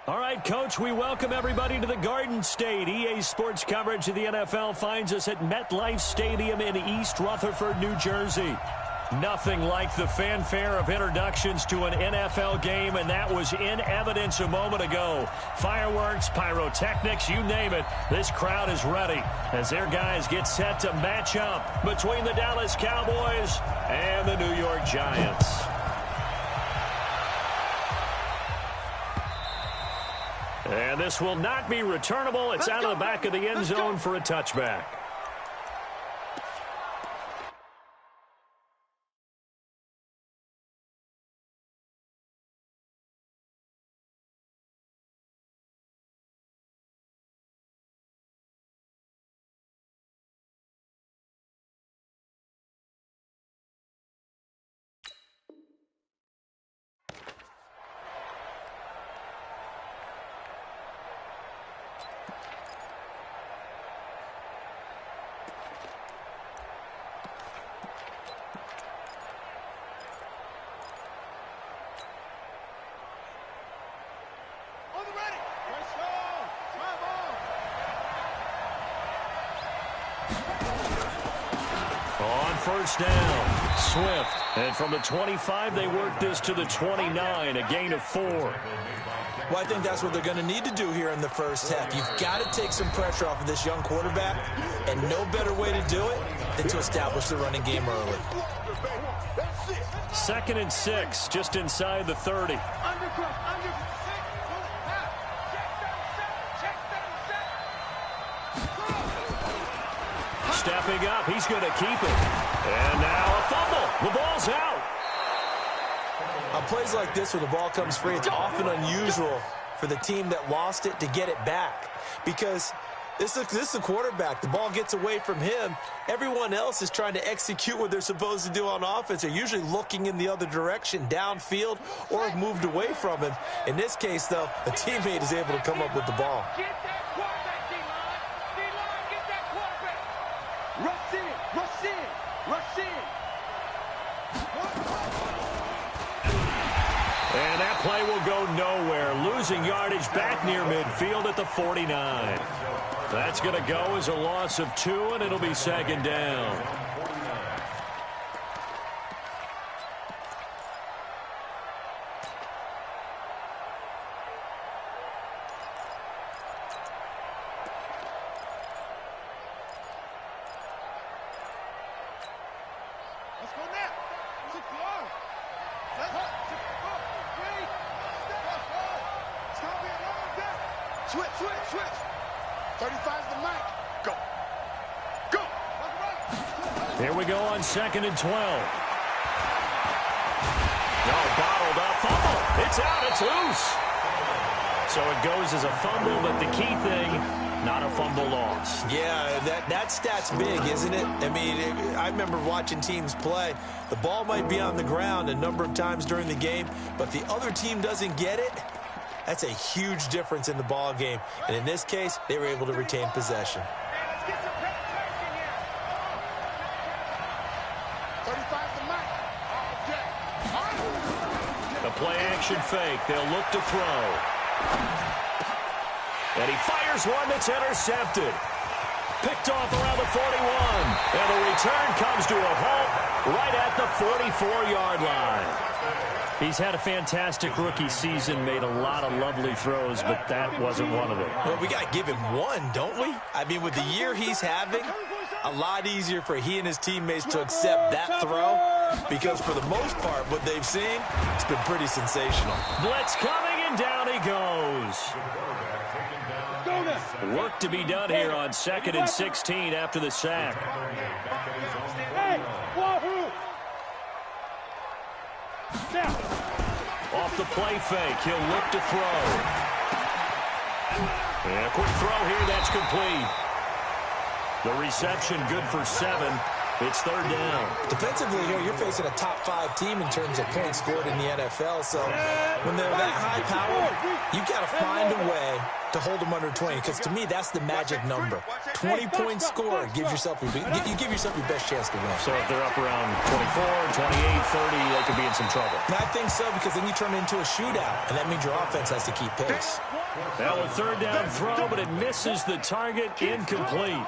All right, Coach, we welcome everybody to the Garden State. EA Sports coverage of the NFL finds us at MetLife Stadium in East Rutherford, New Jersey. Nothing like the fanfare of introductions to an NFL game, and that was in evidence a moment ago. Fireworks, pyrotechnics, you name it. This crowd is ready as their guys get set to match up between the Dallas Cowboys and the New York Giants. And this will not be returnable. It's out of the back of the end zone for a touchback. First down, Swift. And from the 25, they work this to the 29, a gain of 4. Well, I think that's what they're going to need to do here in the first half. You've got to take some pressure off of this young quarterback, and no better way to do it than to establish the running game early. 2nd and 6, just inside the 30. Stepping up, he's going to keep it. And now a fumble. The ball's out. On plays like this where the ball comes free, it's often unusual for the team that lost it to get it back. Because this is a quarterback. The ball gets away from him. Everyone else is trying to execute what they're supposed to do on offense. They're usually looking in the other direction, downfield, or have moved away from him. In this case, though, a teammate is able to come up with the ball. And that play will go nowhere. Losing yardage back near midfield at the 49. That's going to go as a loss of 2, and it'll be 2nd down. Here we go on 2nd and 12. No, bottled up. Fumble. It's out. It's loose. So it goes as a fumble, but the key thing, not a fumble loss. Yeah, that stat's big, isn't it? I mean, I remember watching teams play. The ball might be on the ground a number of times during the game, but the other team doesn't get it. That's a huge difference in the ball game. And in this case, they were able to retain possession. The play-action fake. They'll look to throw. And he fires one that's intercepted. Picked off around the 41. And the return comes to a halt right at the 44-yard line. He's had a fantastic rookie season, made a lot of lovely throws, but that wasn't one of them. Well, we got to give him one, don't we? I mean, with the year he's having, a lot easier for he and his teammates to accept that throw because for the most part, what they've seen, it's been pretty sensational. Blitz coming, and down he goes. Work to be done here on 2nd and 16 after the sack. Off the play fake, he'll look to throw. And a quick throw here, that's complete. The reception good for 7. It's 3rd down. Defensively here, you're facing a top 5 team in terms of points scored in the NFL. So when they're that high powered, you've got to find a way to hold them under 20. Because to me, that's the magic number. 20 points scored gives yourself you give yourself your best chance to win. So if they're up around 24, 28, 30, they could be in some trouble. And I think so, because then you turn it into a shootout, and that means your offense has to keep pace. Now a third down throw, but it misses the target, incomplete.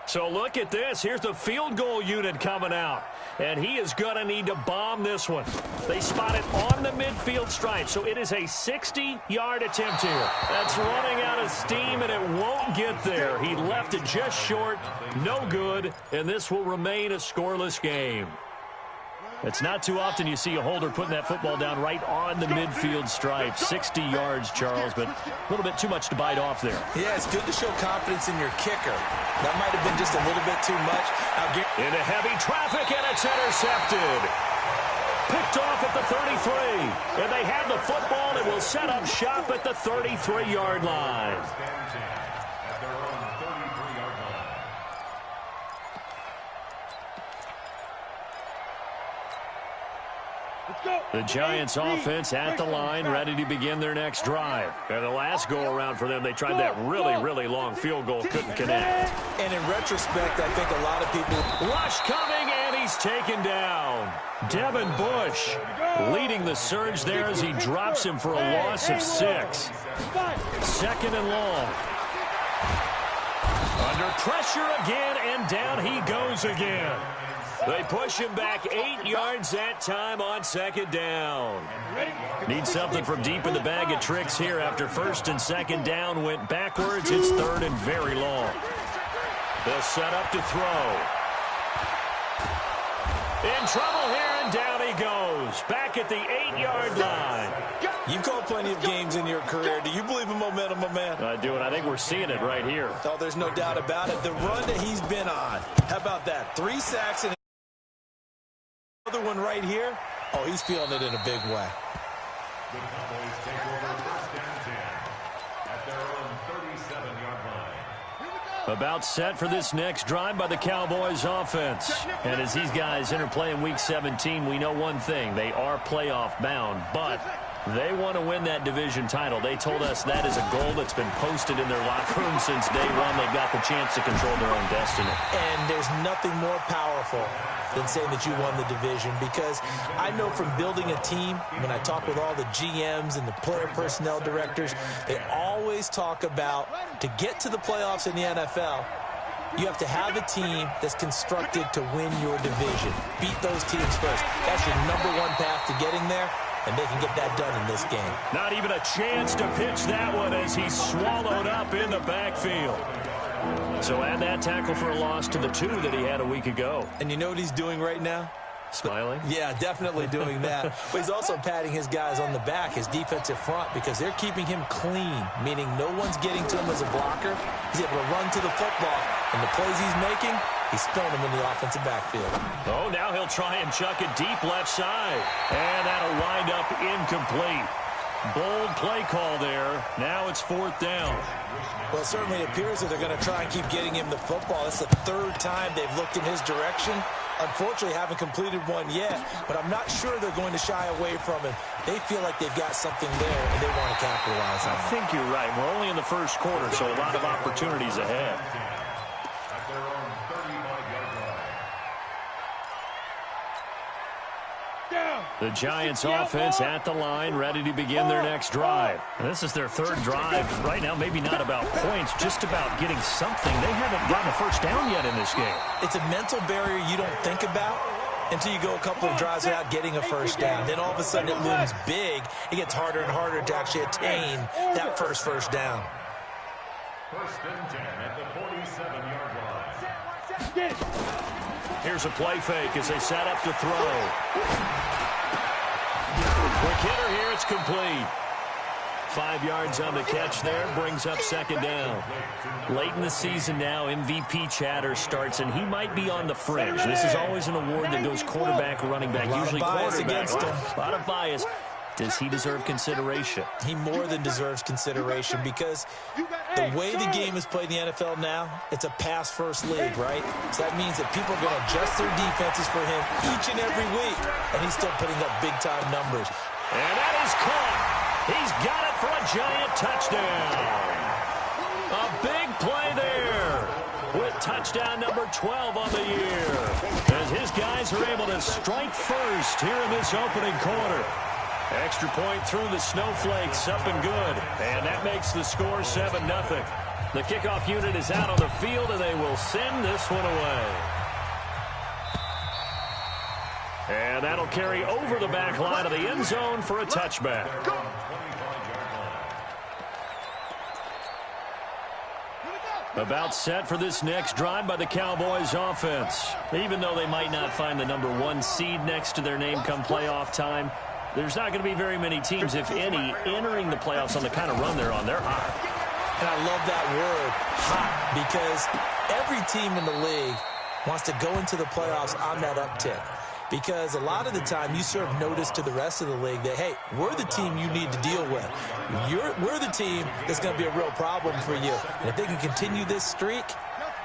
So look at this. Here's the field goal unit coming out. And he is going to need to bomb this one. They spot it on the midfield stripe. So it is a 60-yard attempt here. That's running out of steam, and it won't get there. He left it just short. No good. And this will remain a scoreless game. It's not too often you see a holder putting that football down right on the midfield stripe. 60 yards, Charles, but a little bit too much to bite off there. Yeah, it's good to show confidence in your kicker. That might have been just a little bit too much. Into heavy traffic, and it's intercepted. Picked off at the 33. And they have the football and will set up shop at the 33-yard line. The Giants offense at the line, ready to begin their next drive. And the last go-around for them, they tried that really long field goal, couldn't connect. And in retrospect, I think a lot of people... Rush coming, and he's taken down. Devin Bush leading the surge there as he drops him for a loss of 6. Second and long. Under pressure again, and down he goes again. They push him back 8 yards that time on second down. Need something from deep in the bag of tricks here after first and second down went backwards. It's third and very long. They'll set up to throw. In trouble here, and down he goes. Back at the 8-yard line. You've called plenty of games in your career. Do you believe in momentum, my man? I do, and I think we're seeing it right here. Oh, there's no doubt about it. The run that he's been on. How about that? 3 sacks and another one right here. Oh, he's feeling it in a big way. The Cowboys take over first and 10 at their own 37-yard line. About set for this next drive by the Cowboys offense. And as these guys interplay in Week 17, we know one thing. They are playoff bound, but they want to win that division title. They told us that is a goal that's been posted in their locker room since day one. They've got the chance to control their own destiny. And there's nothing more powerful than saying that you won the division, because I know from building a team, when I talk with all the GMs and the player personnel directors, they always talk about, to get to the playoffs in the NFL, you have to have a team that's constructed to win your division. Beat those teams first. That's your #1 path to getting there, and they can get that done in this game. Not even a chance to pitch that one as he's swallowed up in the backfield. So add that tackle for a loss to the 2 that he had a week ago. And you know what he's doing right now? Smiling? Yeah, definitely doing that. But he's also patting his guys on the back, his defensive front, because they're keeping him clean, meaning no one's getting to him as a blocker. He's able to run to the football, and the plays he's making, he's spilling them in the offensive backfield. Oh, now he'll try and chuck it deep left side. And that'll wind up incomplete. Bold play call there. Now it's 4th down. Well, it certainly appears that they're going to try and keep getting him the football. It's the 3rd time they've looked in his direction. Unfortunately, haven't completed one yet, but I'm not sure they're going to shy away from him. They feel like they've got something there, and they want to capitalize on it. I think you're right. We're only in the first quarter, so a lot of opportunities ahead. At their own 35-yard line. The Giants offense at the line, ready to begin their next drive. And this is their 3rd drive. Right now, maybe not about points, just about getting something. They haven't gotten a first down yet in this game. It's a mental barrier you don't think about until you go a couple of drives without getting a first down. Then all of a sudden it looms big. It gets harder and harder to actually attain that first down. First and 10 at the 47-yard line. Here's a play fake as they set up to throw. Quick hitter here, it's complete. 5 yards on the catch there, brings up second down. Late in the season now, MVP chatter starts, and he might be on the fringe. This is always an award that goes quarterback, running back, usually quarterback. A lot of bias. Does he deserve consideration? He more than deserves consideration, because the way the game is played in the NFL now, it's a pass-first league, right? So that means that people are going to adjust their defenses for him each and every week, and he's still putting up big-time numbers. And that is caught. He's got it for a Giant touchdown. A big play there. with touchdown number 12 on the year, as his guys are able to strike first here in this opening quarter. Extra point through the snowflakes, up and good, and that makes the score 7-0. The kickoff unit is out on the field, and they will send this one away. And that'll carry over the back line of the end zone for a touchback. About set for this next drive by the Cowboys offense. Even though they might not find the #1 seed next to their name come playoff time, there's not going to be very many teams, if any, entering the playoffs on the kind of run they're on. They're hot. And I love that word, hot, because every team in the league wants to go into the playoffs on that uptick. Because a lot of the time you serve notice to the rest of the league that, hey, we're the team you need to deal with. We're the team that's going to be a real problem for you. And if they can continue this streak,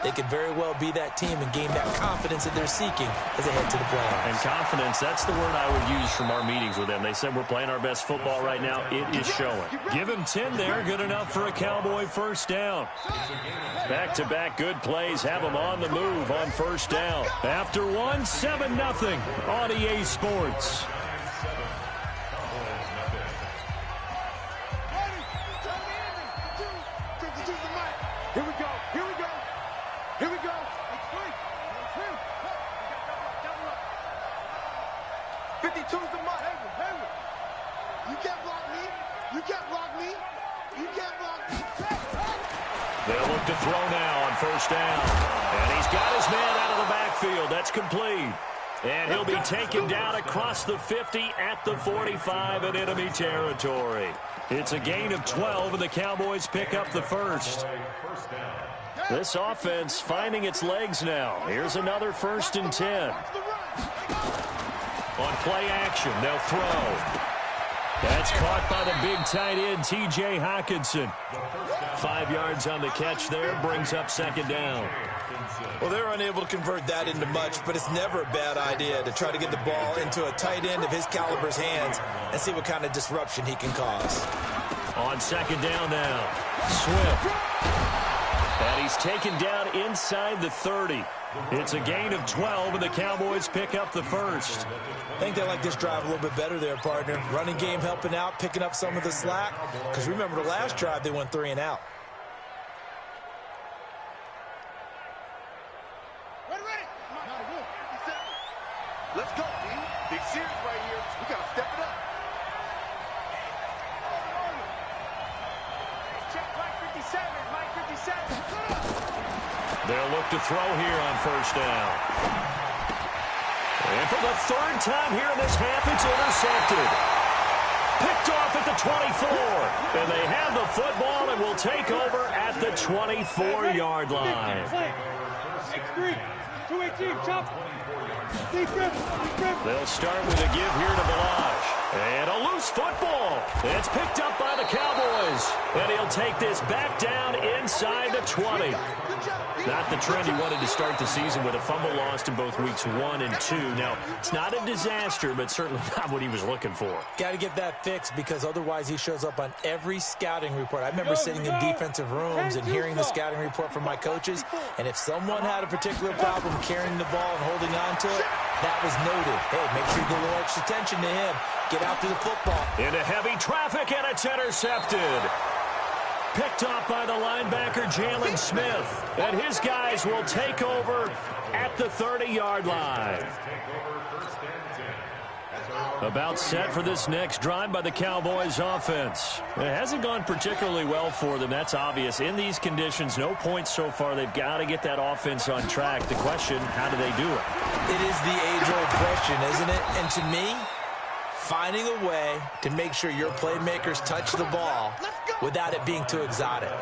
they could very well be that team and gain that confidence that they're seeking as they head to the playoffs. And confidence, that's the word I would use from our meetings with them. They said we're playing our best football right now. It is showing. Give him 10 there. Good enough for a Cowboy first down. Back-to-back good plays have them on the move on first down. After one, 7-0 on EA Sports. Here we go. Here we go. Here we go. 52's the mark. You can't block me. You can't block me. You can't block me. They'll look to throw now on first down. And he's got his man out of the backfield. That's complete. And he'll be taken down across the 50 at the 45 in enemy territory. It's a gain of 12, and the Cowboys pick up the first. This offense finding its legs now. Here's another 1st and 10. On play action, they'll throw. That's caught by the big tight end, T.J. Hockenson. 5 yards on the catch there, brings up 2nd down. Well, they're unable to convert that into much, but it's never a bad idea to try to get the ball into a tight end of his caliber's hands and see what kind of disruption he can cause. On 2nd down now, Swift. And he's taken down inside the 30. It's a gain of 12, and the Cowboys pick up the first. I think they like this drive a little bit better there, partner. Running game helping out, picking up some of the slack. Because remember, the last drive, they went 3 and out. Let's go, D. Big series right here. We got to step it up. Check Mike 57. Mike 57. They'll look to throw here on first down. And for the 3rd time here in this half, it's intercepted. Picked off at the 24. And they have the football and will take over at the 24-yard line. X3. 218. Chop. They'll start with a give here to Balaj. And a loose football. It's picked up by the Cowboys. And he'll take this back down inside the 20. Not the trend he wanted to start the season with, a fumble lost in both weeks 1 and 2. Now, it's not a disaster, but certainly not what he was looking for. Got to get that fixed, because otherwise he shows up on every scouting report. I remember sitting in defensive rooms and hearing the scouting report from my coaches, and if someone had a particular problem carrying the ball and holding on to it, that was noted. Hey, make sure you give a little extra attention to him. Get after the football. Into heavy traffic, and it's intercepted. Picked off by the linebacker, Jalen Smith. And his guys will take over at the 30-yard line. About set for this next drive by the Cowboys offense. It hasn't gone particularly well for them. That's obvious. In these conditions, no points so far. They've got to get that offense on track. The question, how do they do it? It is the age-old question, isn't it? And to me, finding a way to make sure your playmakers touch the ball without it being too exotic.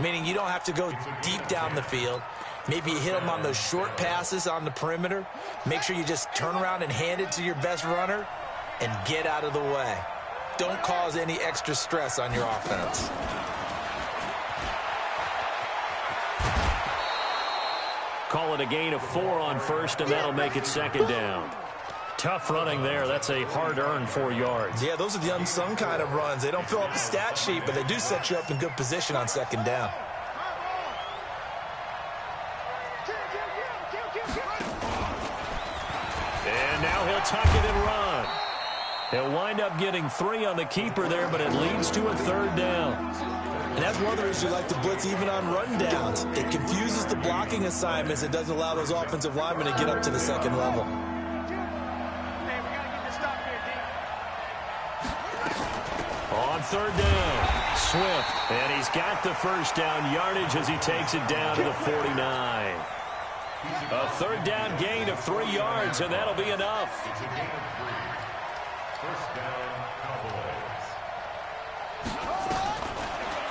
Meaning you don't have to go deep down the field. Maybe you hit them on those short passes on the perimeter. Make sure you just turn around and hand it to your best runner and get out of the way. Don't cause any extra stress on your offense. Call it a gain of 4 on first, and that'll make it 2nd down. Tough running there. That's a hard-earned 4 yards. Yeah, those are the unsung kind of runs. They don't fill up the stat sheet, but they do set you up in good position on 2nd down. he'll tuck it and run. He'll wind up getting 3 on the keeper there, but it leads to a 3rd down. And that's one of the reasons you like to blitz even on run downs. It confuses the blocking assignments. It doesn't allow those offensive linemen to get up to the second level. On 3rd down, Swift. And he's got the first down yardage as he takes it down to the 49. A 3rd down gain of 3 yards, and that'll be enough. It's a gain of 3. First down, Cowboys.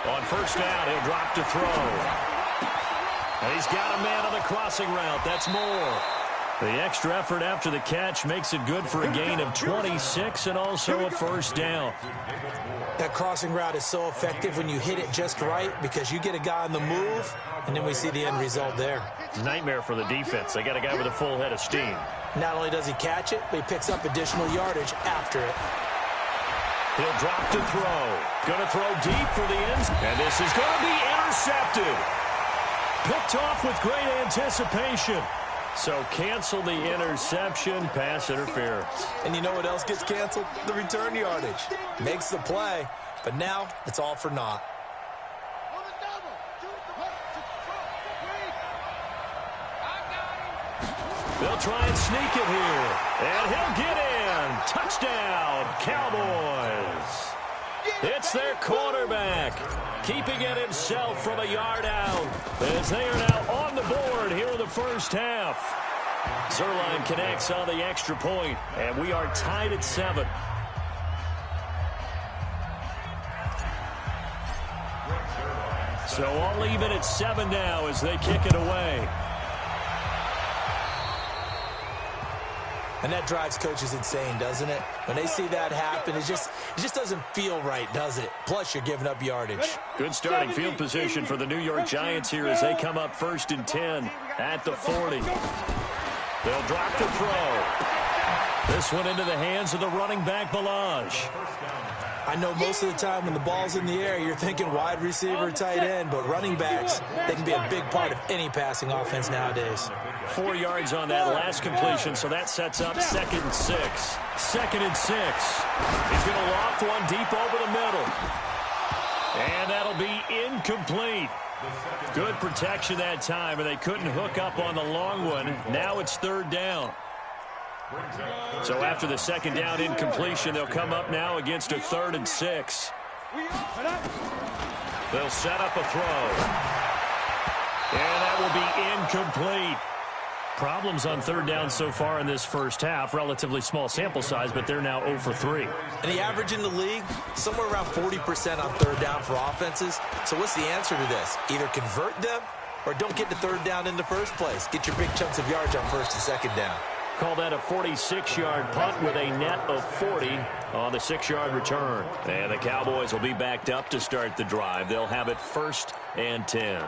On 1st down, he'll drop to throw. And he's got a man on the crossing route. That's more. The extra effort after the catch makes it good for a gain of 26 and also a 1st down. That crossing route is so effective when you hit it just right because you get a guy on the move, and then we see the end result there. Nightmare for the defense. They got a guy with a full head of steam. Not only does he catch it, but he picks up additional yardage after it. He'll drop to throw. Going to throw deep for the end. And this is going to be intercepted. Picked off with great anticipation. So cancel the interception, pass interference. And you know what else gets canceled? The return yardage. Makes the play, but now it's all for naught. They'll try and sneak it here. And he'll get in. Touchdown, Cowboys. It's their quarterback, keeping it himself from a yard out, as they are now on the board here in the 1st half. Zerline connects on the extra point, and we are tied at 7. So all even at 7 now as they kick it away. And that drives coaches insane, doesn't it? When they see that happen, it just doesn't feel right, does it? Plus, you're giving up yardage. Good starting field position for the New York Giants here as they come up 1st and 10 at the 40. They'll drop to throw. This one into the hands of the running back, Balaj. I know most of the time when the ball's in the air, you're thinking wide receiver, tight end, but running backs, they can be a big part of any passing offense nowadays. 4 yards on that last completion, so that sets up 2nd and 6. 2nd and 6. He's going to loft one deep over the middle. And that'll be incomplete. Good protection that time, and they couldn't hook up on the long one. Now it's 3rd down. So after the 2nd down incompletion, they'll come up now against a 3rd and 6. They'll set up a throw. And that will be incomplete. Problems on 3rd down so far in this 1st half. Relatively small sample size, but they're now 0 for 3. And the average in the league, somewhere around 40% on 3rd down for offenses. So what's the answer to this? Either convert them or don't get to 3rd down in the first place. Get your big chunks of yards on 1st and 2nd down. Call that a 46-yard punt with a net of 40 on the 6-yard return. And the Cowboys will be backed up to start the drive. They'll have it 1st and 10.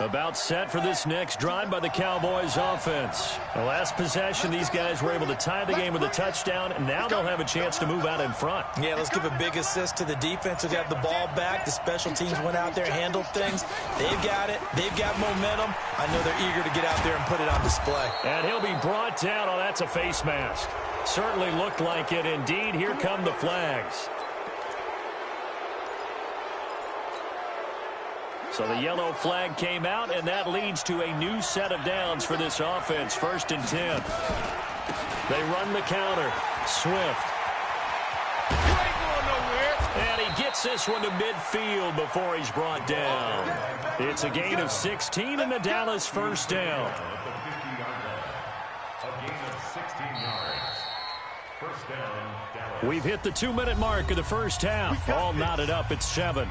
About set for this next drive by the Cowboys offense. The last possession, these guys were able to tie the game with a touchdown, and now they'll have a chance to move out in front. Yeah, let's give a big assist to the defense who got the ball back. The special teams went out there, handled things. They've got it. They've got momentum. I know they're eager to get out there and put it on display. And he'll be brought down. Oh, that's a face mask. Certainly looked like it. Indeed, here come the flags. So the yellow flag came out, and that leads to a new set of downs for this offense. 1st and 10. They run the counter. Swift. And he gets this one to midfield before he's brought down. It's a gain of 16 and the Dallas 1st down. We've hit the 2-minute mark of the 1st half. All knotted up at 7.